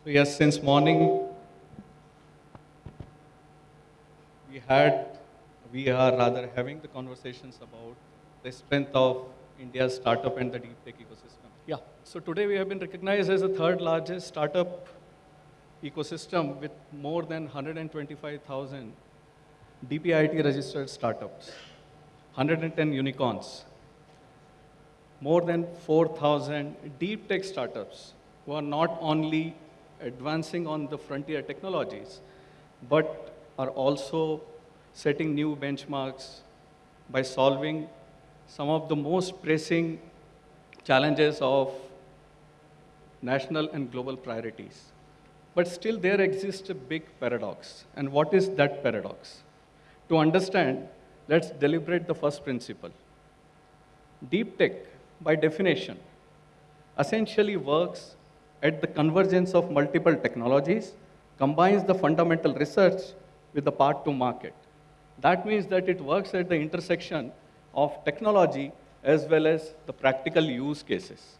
So yes, since morning we had, we are rather having the conversations about the strength of India's startup and the deep tech ecosystem. Yeah. So today we have been recognized as the third largest startup ecosystem with more than 125,000 DPIT registered startups, 110 unicorns, more than 4,000 deep tech startups who are not only advancing on the frontier technologies, but are also setting new benchmarks by solving some of the most pressing challenges of national and global priorities. But still there exists a big paradox. And what is that paradox? To understand, let's deliberate the first principle. Deep tech, by definition, essentially works at the convergence of multiple technologies, combines the fundamental research with the path to market. That means that it works at the intersection of technology as well as the practical use cases.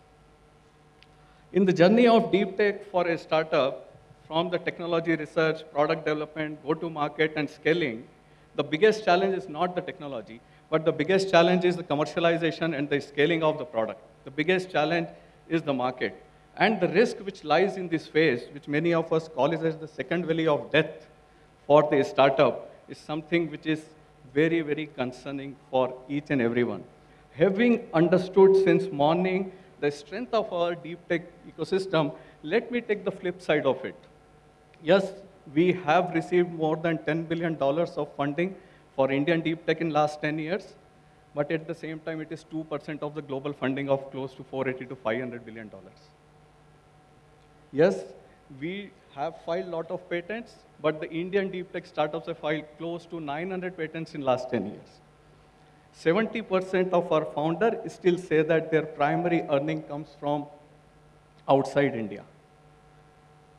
In the journey of deep tech for a startup, from the technology research, product development, go-to-market, and scaling, the biggest challenge is not the technology, but the biggest challenge is the commercialization and the scaling of the product. The biggest challenge is the market. And the risk which lies in this phase, which many of us call it as the second valley of death for the startup, is something which is very, very concerning for each and everyone. Having understood since morning the strength of our deep tech ecosystem, let me take the flip side of it. Yes, we have received more than $10 billion of funding for Indian deep tech in last 10 years, but at the same time, it is 2% of the global funding of close to 480 to $500 billion. Yes, we have filed a lot of patents, but the Indian deep tech startups have filed close to 900 patents in last 10 years. 70% of our founders still say that their primary earning comes from outside India.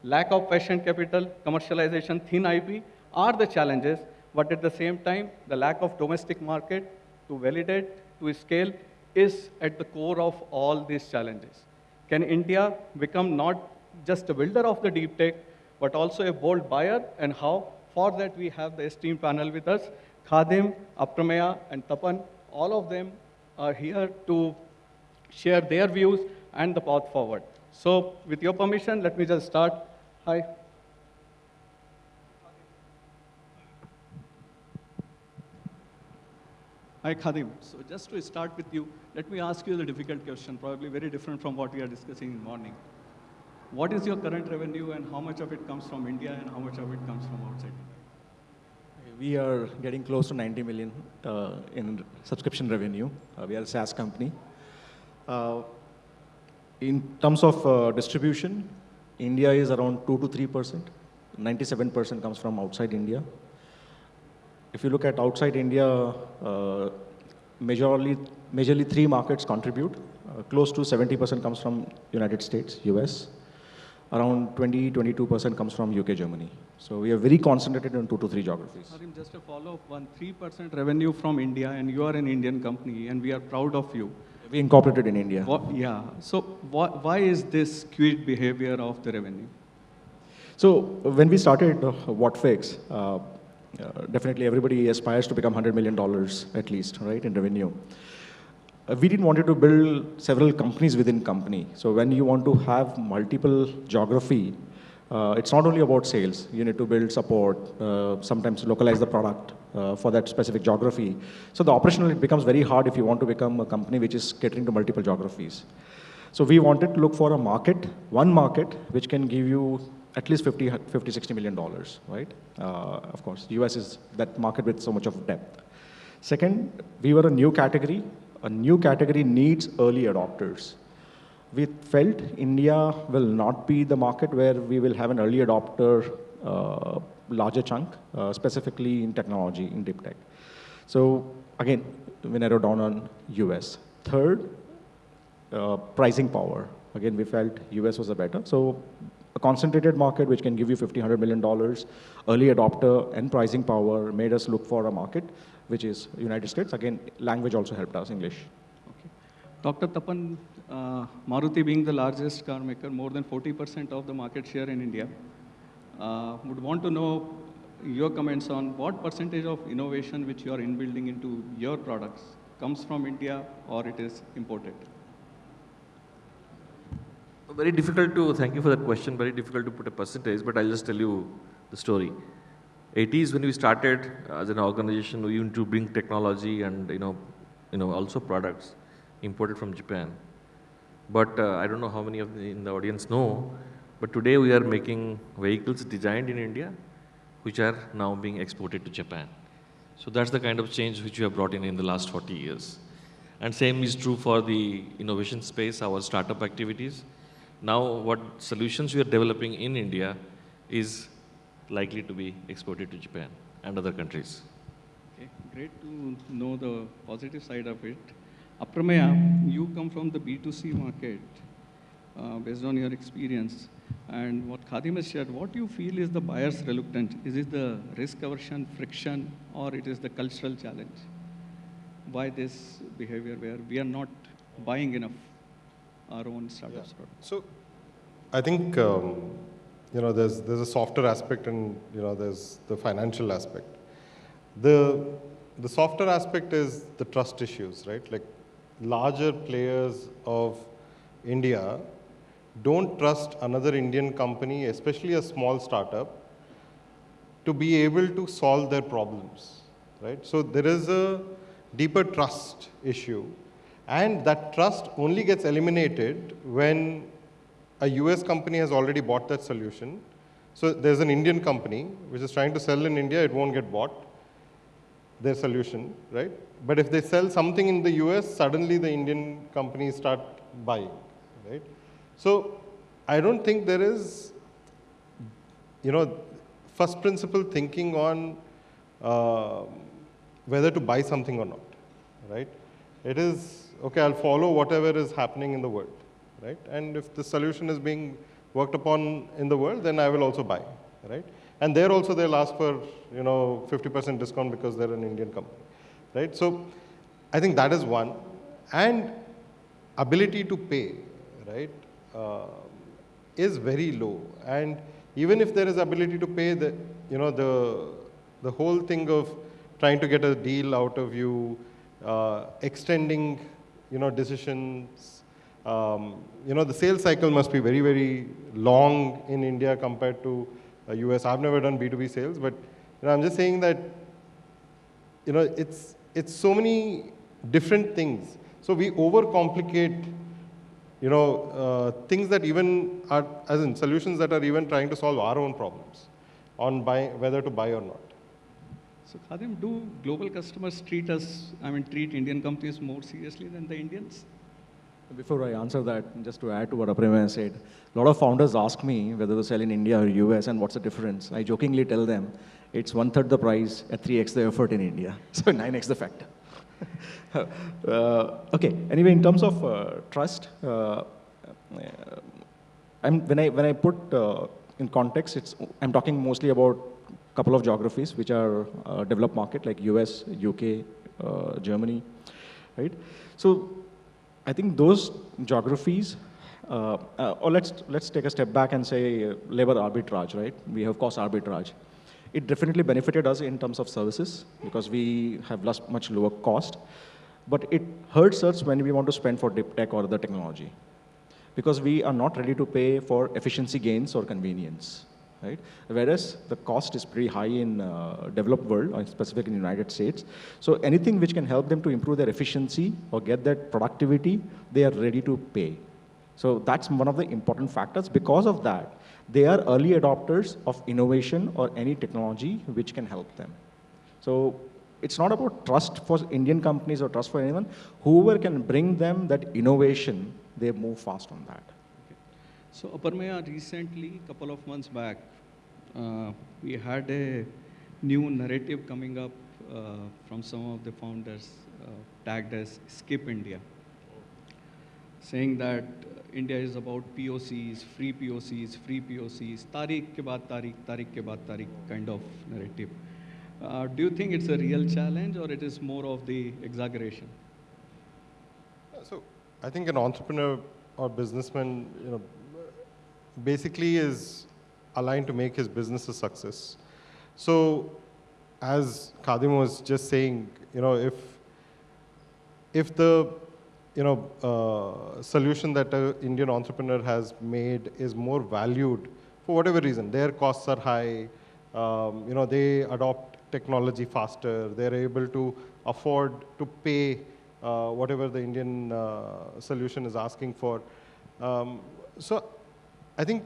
Lack of patient capital, commercialization, thin IP are the challenges, but at the same time, the lack of domestic market to validate, to scale, is at the core of all these challenges. Can India become not just a builder of the deep tech, but also a bold buyer, and how? For that, we have the esteemed panel with us. Khadim, Aprameya, and Tapan, all of them are here to share their views and the path forward. So, with your permission, let me just start. Hi. Hi, Khadim. So just to start with you, let me ask you the difficult question, probably very different from what we are discussing in the morning. What is your current revenue and how much of it comes from India and how much of it comes from outside India? We are getting close to 90 million in subscription revenue. We are a SaaS company. In terms of distribution, India is around 2 to 3%. 97% comes from outside India. If you look at outside India, majorly three markets contribute. Close to 70% comes from United States, US. Around 22% comes from UK, Germany. So we are very concentrated on 2 to 3 geographies. Karim, just a follow-up one, 3% revenue from India, and you are an Indian company, and we are proud of you. We incorporated in India. Yeah, so why is this skewed behavior of the revenue? So when we started Whatfix, definitely everybody aspires to become $100 million at least, right, in revenue. We didn't want to build several companies within company. So when you want to have multiple geography, it's not only about sales. You need to build support, sometimes localize the product for that specific geography. So the operational, it becomes very hard if you want to become a company which is catering to multiple geographies. So we wanted to look for a market, one market, which can give you at least $60 million, right? Of course, US is that market with so much of depth. Second, we were a new category. A new category needs early adopters. We felt India will not be the market where we will have an early adopter, larger chunk, specifically in technology, in deep tech. So again, we narrowed down on US. Third, pricing power. Again, we felt US was a better. So a concentrated market which can give you $100 million, early adopter and pricing power made us look for a market which is United States. Again, language also helped us, English. Okay. Dr. Tapan, Maruti being the largest car maker, more than 40% of the market share in India, would want to know your comments on what percentage of innovation which you are inbuilding into your products comes from India or it is imported? Very difficult to, thank you for that question, very difficult to put a percentage, but I'll just tell you the story. 80s when we started as an organization, we used to bring technology and also products imported from Japan. But I don't know how many of in the audience know, but today we are making vehicles designed in India, which are now being exported to Japan. So that's the kind of change which we have brought in the last 40 years. And same is true for the innovation space, our startup activities. Now what solutions we are developing in India is likely to be exported to Japan and other countries. Okay, great to know the positive side of it. Aprameya, you come from the B2C market based on your experience. And what Khadim has shared, what do you feel is the buyer's reluctance? Is it the risk aversion, friction, or it is the cultural challenge? Why this behavior where we are not buying enough our own startups? Yeah. So I think there's a softer aspect and there's the financial aspect. The softer aspect is the trust issues, right? Like larger players of India don't trust another Indian company, especially a small startup, to be able to solve their problems, right? So there is a deeper trust issue, and that trust only gets eliminated when a US company has already bought that solution. So there's an Indian company which is trying to sell in India, it won't get bought, their solution, right? But if they sell something in the US, suddenly the Indian companies start buying, right? So I don't think there is, first principle thinking on whether to buy something or not, right? It is, okay, I'll follow whatever is happening in the world, right? And if the solution is being worked upon in the world, then I will also buy, right? And there also they'll ask for, 50% discount because they're an Indian company, right? So I think that is one. And ability to pay, right, is very low. And even if there is ability to pay, the whole thing of trying to get a deal out of you, extending, decisions, the sales cycle must be very, very long in India compared to US. I've never done B2B sales, but I'm just saying that, it's so many different things. So we overcomplicate, things that even are, as in solutions that are even trying to solve our own problems on whether to buy or not. So Khadim, do global customers treat Indian companies more seriously than the Indians? Before I answer that, just to add to what Aprameya said, a lot of founders ask me whether to sell in India or US and what's the difference. I jokingly tell them it's 1/3 the price at 3x the effort in India, so 9x the factor. Okay, anyway, in terms of trust, when I put in context, I'm talking mostly about a couple of geographies which are developed market like US, UK, Germany, right? So I think those geographies, or let's take a step back and say labor arbitrage, right? We have cost arbitrage. It definitely benefited us in terms of services because we have much lower cost, but it hurts us when we want to spend for deep tech or other technology because we are not ready to pay for efficiency gains or convenience, right? Whereas the cost is pretty high in developed world, or specifically in the United States. So anything which can help them to improve their efficiency or get that productivity, they are ready to pay. So that's one of the important factors. Because of that, they are early adopters of innovation or any technology which can help them. So it's not about trust for Indian companies or trust for anyone. Whoever can bring them that innovation, they move fast on that. So Aprameya, recently, a couple of months back, we had a new narrative coming up from some of the founders tagged as Skip India, saying that India is about POCs, free POCs, free POCs, Tariq ke baad Tariq, Tariq ke baad Tariq kind of narrative. Do you think it's a real challenge or it is more of the exaggeration? So I think an entrepreneur or businessman, basically is aligned to make his business a success. So, as Khadim was just saying, if the solution that an Indian entrepreneur has made is more valued for whatever reason, their costs are high, they adopt technology faster, they're able to afford to pay whatever the Indian solution is asking for. So I think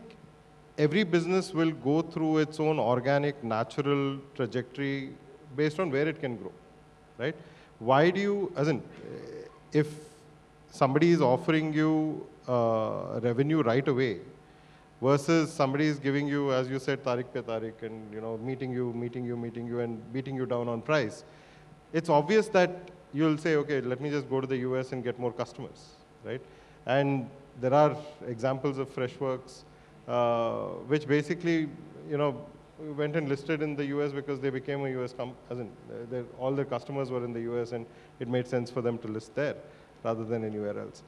every business will go through its own organic, natural trajectory based on where it can grow, right? Why do you, if somebody is offering you revenue right away versus somebody is giving you, as you said, Tariq pe Tariq, and meeting you, and beating you down on price, it's obvious that you'll say, okay, let me just go to the US and get more customers, right? And there are examples of Freshworks, which basically, went and listed in the US because they became a US company, all their customers were in the US and it made sense for them to list there rather than anywhere else.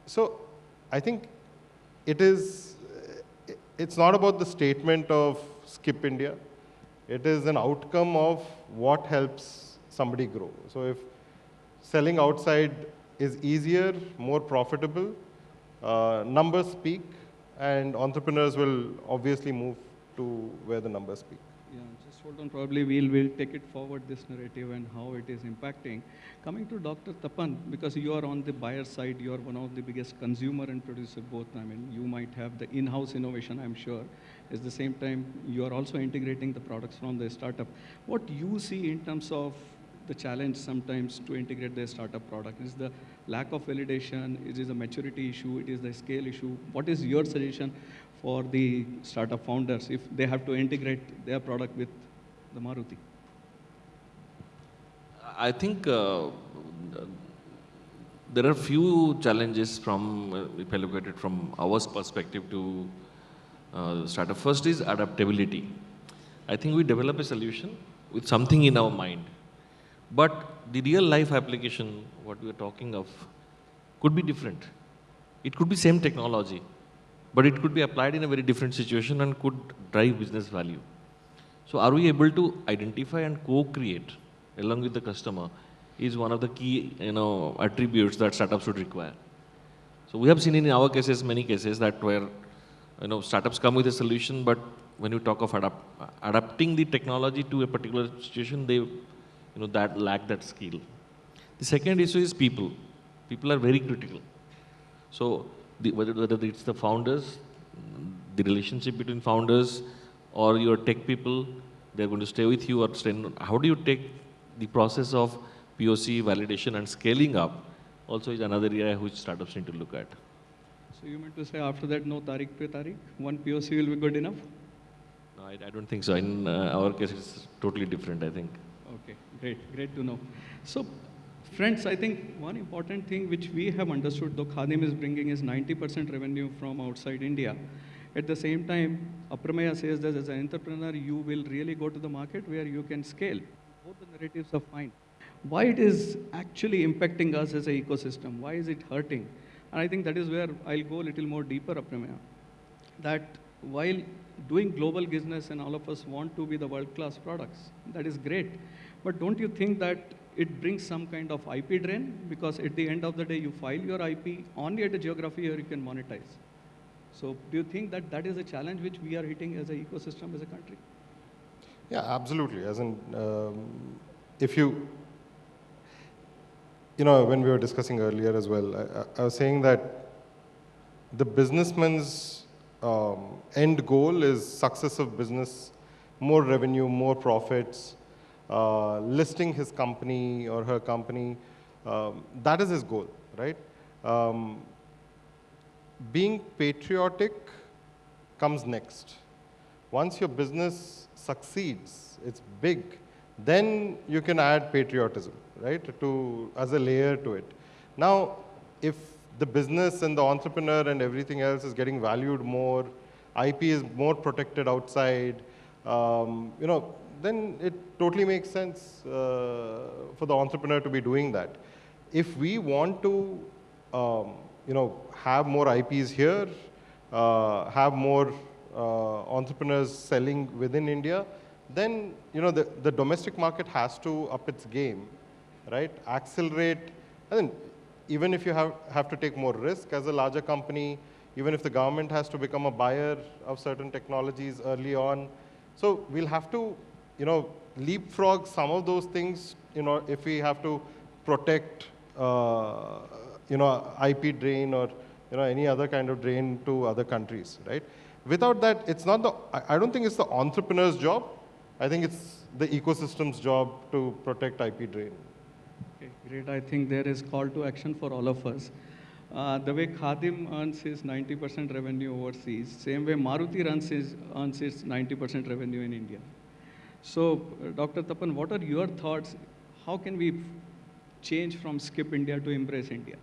So I think it's not about the statement of skip India. It is an outcome of what helps somebody grow. So if selling outside is easier, more profitable, numbers speak, and entrepreneurs will obviously move to where the numbers speak. Yeah, just hold on. Probably we'll take it forward, this narrative and how it is impacting. Coming to Dr. Tapan, because you are on the buyer side, you are one of the biggest consumer and producer both. I mean, you might have the in-house innovation, I'm sure. At the same time, you are also integrating the products from the startup. What you see in terms of the challenge sometimes to integrate the startup product? Is the lack of validation? It is a maturity issue? It is the scale issue? What is your suggestion for the startup founders if they have to integrate their product with the Maruti? I think there are few challenges from, if I look at it from our perspective to startup. First is adaptability. I think we develop a solution with something in our mind. But the real life application, what we are talking of, could be different. It could be same technology, but it could be applied in a very different situation and could drive business value. So are we able to identify and co-create along with the customer is one of the key attributes that startups should require. So we have seen in our cases, many cases that where startups come with a solution, but when you talk of adapting the technology to a particular situation, they that lack that skill. The second issue is people. People are very critical. So whether it's the founders, the relationship between founders or your tech people, they're going to stay with you or stay. How do you take the process of POC, validation and scaling up also is another area which startups need to look at. So you meant to say after that, no Tariq pe Tariq? One POC will be good enough? No, I don't think so. In our case, it's totally different, I think. Okay, great to know. So, friends, I think one important thing which we have understood, though Khadim is bringing is 90% revenue from outside India. At the same time, Aprameya says that as an entrepreneur, you will really go to the market where you can scale. Both the narratives are fine. Why it is actually impacting us as an ecosystem? Why is it hurting? And I think that is where I'll go a little more deeper, Aprameya. That while doing global business and all of us want to be the world-class products, that is great. But don't you think that it brings some kind of IP drain? Because at the end of the day, you file your IP only at a geography where you can monetize. So do you think that that is a challenge which we are hitting as an ecosystem, as a country? Yeah, absolutely. As in, if you, when we were discussing earlier as well, I was saying that the businessman's end goal is success of business, more revenue, more profits, listing his company or her company. That is his goal, right? Being patriotic comes next. Once your business succeeds, it's big, then you can add patriotism, right, as a layer to it. Now, if the business and the entrepreneur and everything else is getting valued more, IP is more protected outside, then it totally makes sense for the entrepreneur to be doing that. if we want to, have more IPs here, have more entrepreneurs selling within India, then, the domestic market has to up its game, right? Accelerate. I mean, even if you have to take more risk as a larger company, even if the government has to become a buyer of certain technologies early on. So we'll have to, leapfrog some of those things, if we have to protect, IP drain or, any other kind of drain to other countries, right? Without that, it's not I don't think it's the entrepreneur's job. I think it's the ecosystem's job to protect IP drain. Okay, great. I think there is call to action for all of us. The way Khadim earns his 90% revenue overseas, same way Maruti earns his 90% revenue in India. So, Dr. Tapan, what are your thoughts? How can we change from skip India to embrace India?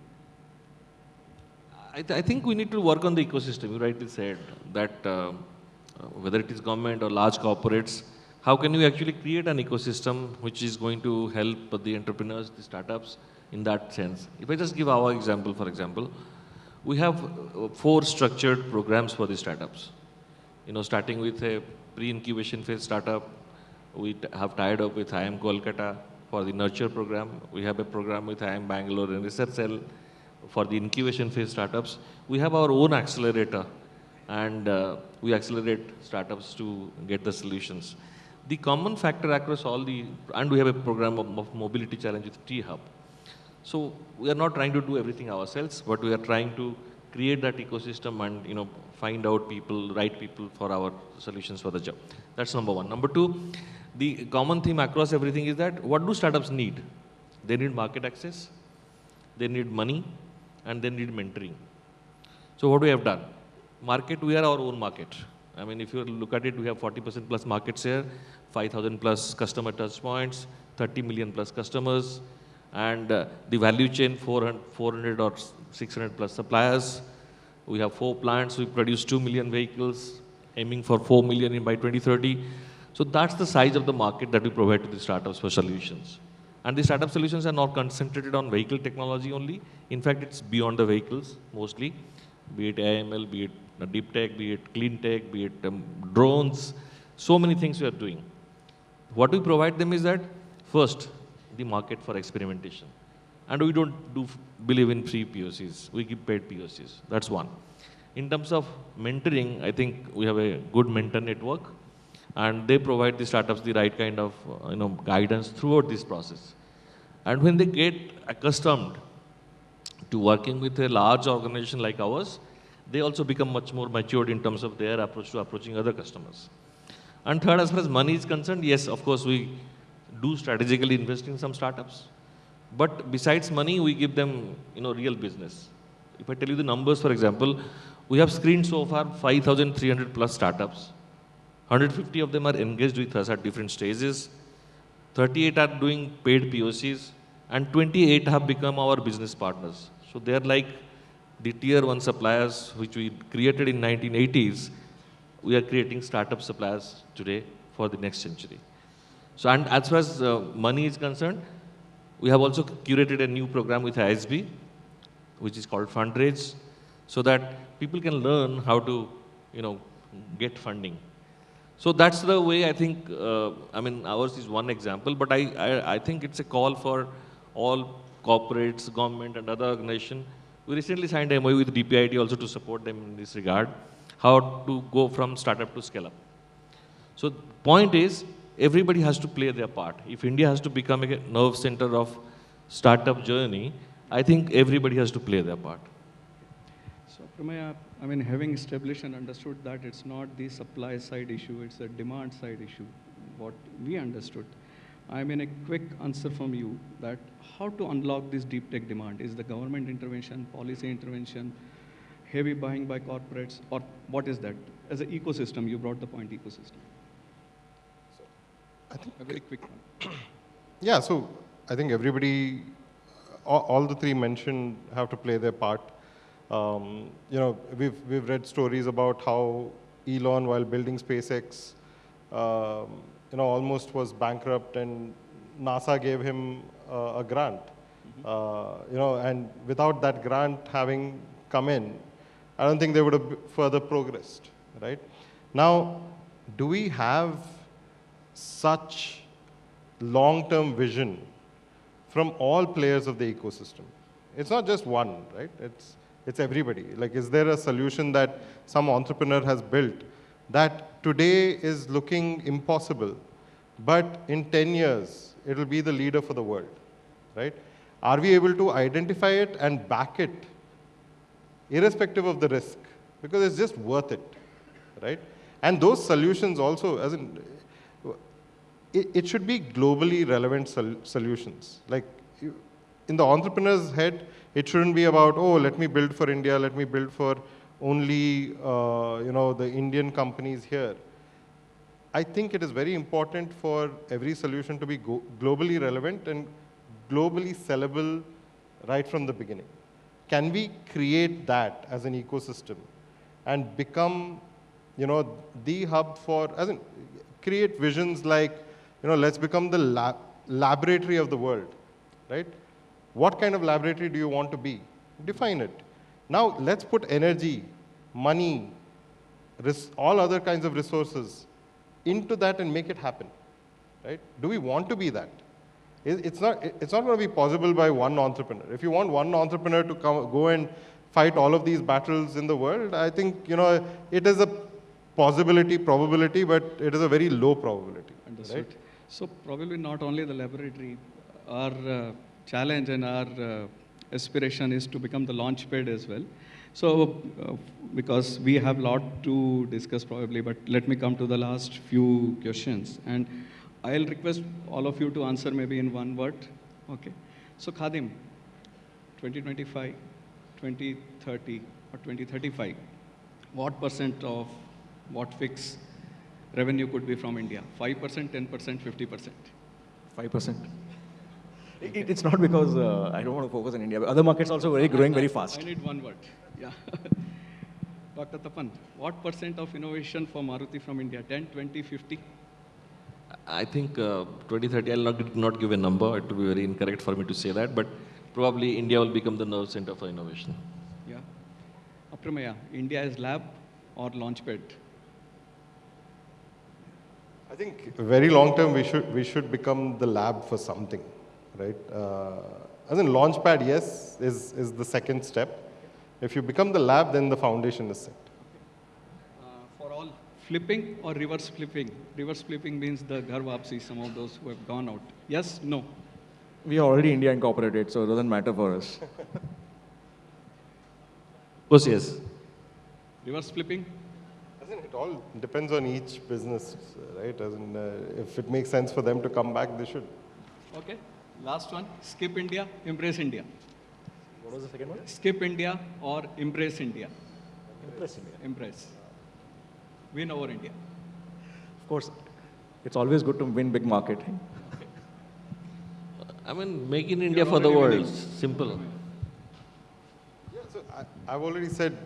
I think we need to work on the ecosystem. You rightly said that whether it is government or large corporates, how can you actually create an ecosystem which is going to help the entrepreneurs, the startups in that sense? If I just give our example, for example, we have 4 structured programs for the startups. Starting with a pre-incubation phase startup, we have tied up with IIM Kolkata for the nurture program. We have a program with IIM Bangalore and Research Cell for the incubation phase startups. We have our own accelerator, and we accelerate startups to get the solutions. The common factor across all and we have a program of mobility challenge with T-Hub. So we are not trying to do everything ourselves, but we are trying to create that ecosystem and find out right people for our solutions for the job. That's number one. Number two, the common theme across everything is that what do startups need? They need market access, they need money, and they need mentoring. So what we have done? Market, we are our own market. I mean, if you look at it, we have 40% plus market share, 5,000 plus customer touch points, 30 million plus customers, and the value chain, 400 or 600 plus suppliers. We have 4 plants. We produce 2 million vehicles, aiming for 4 million by 2030. So that's the size of the market that we provide to the startups for solutions. And the startup solutions are not concentrated on vehicle technology only. In fact, it's beyond the vehicles mostly, be it AML, be it deep tech, be it clean tech, be it drones. So many things we are doing. What we provide them is that, first, the market for experimentation. And we don't believe in free POCs. We give paid POCs. That's one. In terms of mentoring, I think we have a good mentor network, and they provide the startups the right kind of guidance throughout this process. And when they get accustomed to working with a large organization like ours, they also become much more matured in terms of their approach to approaching other customers. And third, as far as money is concerned, yes, of course, we do strategically invest in some startups. But besides money, we give them real business. If I tell you the numbers, for example, we have screened so far 5,300 plus startups. 150 of them are engaged with us at different stages. 38 are doing paid POCs, and 28 have become our business partners. So they are like the tier 1 suppliers which we created in 1980s. We are creating startup suppliers today for the next century. So, and as far as money is concerned, we have also curated a new program with ISB, which is called Fundraise, so that people can learn how to, get funding. So that's the way I think, ours is one example, but I think it's a call for all corporates, government, and other organizations. We recently signed a MOU with DPIIT also to support them in this regard, how to go from startup to scale up. So point is, everybody has to play their part. If India has to become a nerve center of startup journey, I think everybody has to play their part. So, Aprameya, having established and understood that it's not the supply side issue, it's a demand side issue, what we understood. A quick answer from you that how to unlock this deep tech demand? Is the government intervention, policy intervention, heavy buying by corporates, or what is that? As an ecosystem, you brought the point ecosystem. So, I think a very quick one. Yeah, so I think everybody, all the three mentioned have to play their part. We've read stories about how Elon, while building SpaceX, almost was bankrupt, and NASA gave him a grant. And without that grant having come in, I don't think they would have further progressed, right? Now, do we have such long-term vision from all players of the ecosystem? It's not just one, right? It's everybody. Like, is there a solution that some entrepreneur has built that today is looking impossible, but in 10 years, it will be the leader for the world, right? Are we able to identify it and back it, irrespective of the risk? Because it's just worth it, right? And those solutions also, as in, it should be globally relevant solutions. Like, in the entrepreneur's head, it shouldn't be about, oh, let me build for India, let me build for only, the Indian companies here. I think it is very important for every solution to be globally relevant and globally sellable right from the beginning. Can we create that as an ecosystem and become, the hub for, as in, create visions like, let's become the laboratory of the world, right? What kind of laboratory do you want to be? Define it. Now, let's put energy, money, all other kinds of resources into that and make it happen, right? Do we want to be that? It's not going to be possible by one entrepreneur. If you want one entrepreneur to go and fight all of these battles in the world, I think, it is a probability, but it is a very low probability. Understood. Right? So probably not only the laboratory, our challenge and our aspiration is to become the launchpad as well. So because we have a lot to discuss probably, but let me come to the last few questions. And I'll request all of you to answer maybe in one word. Okay. So Khadim, 2025, 2030 or 2035, what % of Whatfix revenue could be from India? 5%, 10%, 50%? 5%. It's not because I don't want to focus on India, but other markets also growing very fast. I need one word. Yeah. Dr. Tapan, what % of innovation for Maruti from India? 10, 20, 50? I think 2030, I'll not give a number. It would be very incorrect for me to say that, but probably India will become the nerve center for innovation. Yeah. Aprameya, India is lab or launchpad? I think very long term, we should become the lab for something, right? As in launchpad, yes, is the second step. If you become the lab, then the foundation is set. For all, flipping or reverse flipping? Reverse flipping means the ghar wapsi, some of those who have gone out. Yes, no? We are already India incorporated, so it doesn't matter for us. Of course, yes. Reverse flipping? It all depends on each business, right? As in, if it makes sense for them to come back, they should. Okay. Last one. Skip India, embrace India. What was the second one? Skip India or embrace India? Embrace India. Embrace. Win over India. Of course, it's always good to win big market. I mean, make in India for the world. Simple. Yeah, so I've already said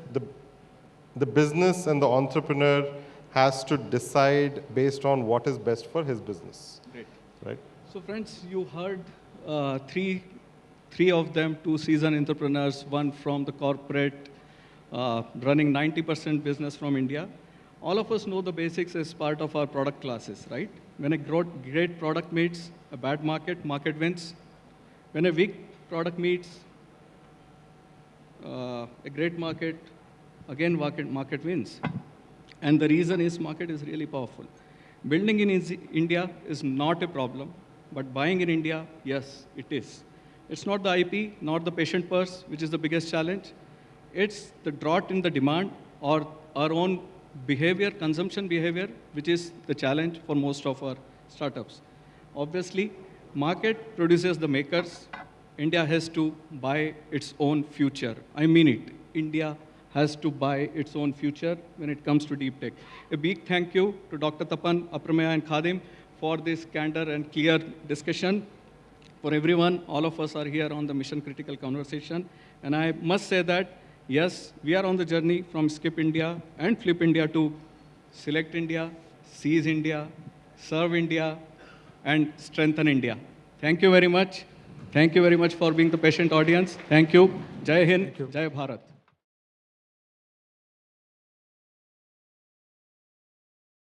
the business and the entrepreneur has to decide based on what is best for his business. Great. Right? So friends, you heard three of them, 2 seasoned entrepreneurs, one from the corporate, running 90% business from India. All of us know the basics as part of our product classes, right? When a great product meets a bad market, market wins. When a weak product meets a great market, again market wins. And the reason is market is really powerful. Building in India is not a problem, but buying in India, yes, it is. It's not the IP, not the patient purse, which is the biggest challenge. It's the drought in the demand or our own behavior, consumption behavior, which is the challenge for most of our startups. Obviously, market produces the makers. India has to buy its own future. I mean it. India has to buy its own future when it comes to deep tech. A big thank you to Dr. Tapan, Aprameya, and Khadim for this candor and clear discussion. For everyone, all of us are here on the mission critical conversation. And I must say that, yes, we are on the journey from Skip India and Flip India to Select India, Seize India, Serve India, and Strengthen India. Thank you very much. Thank you very much for being the patient audience. Thank you. Jai Hind, Jai Bharat.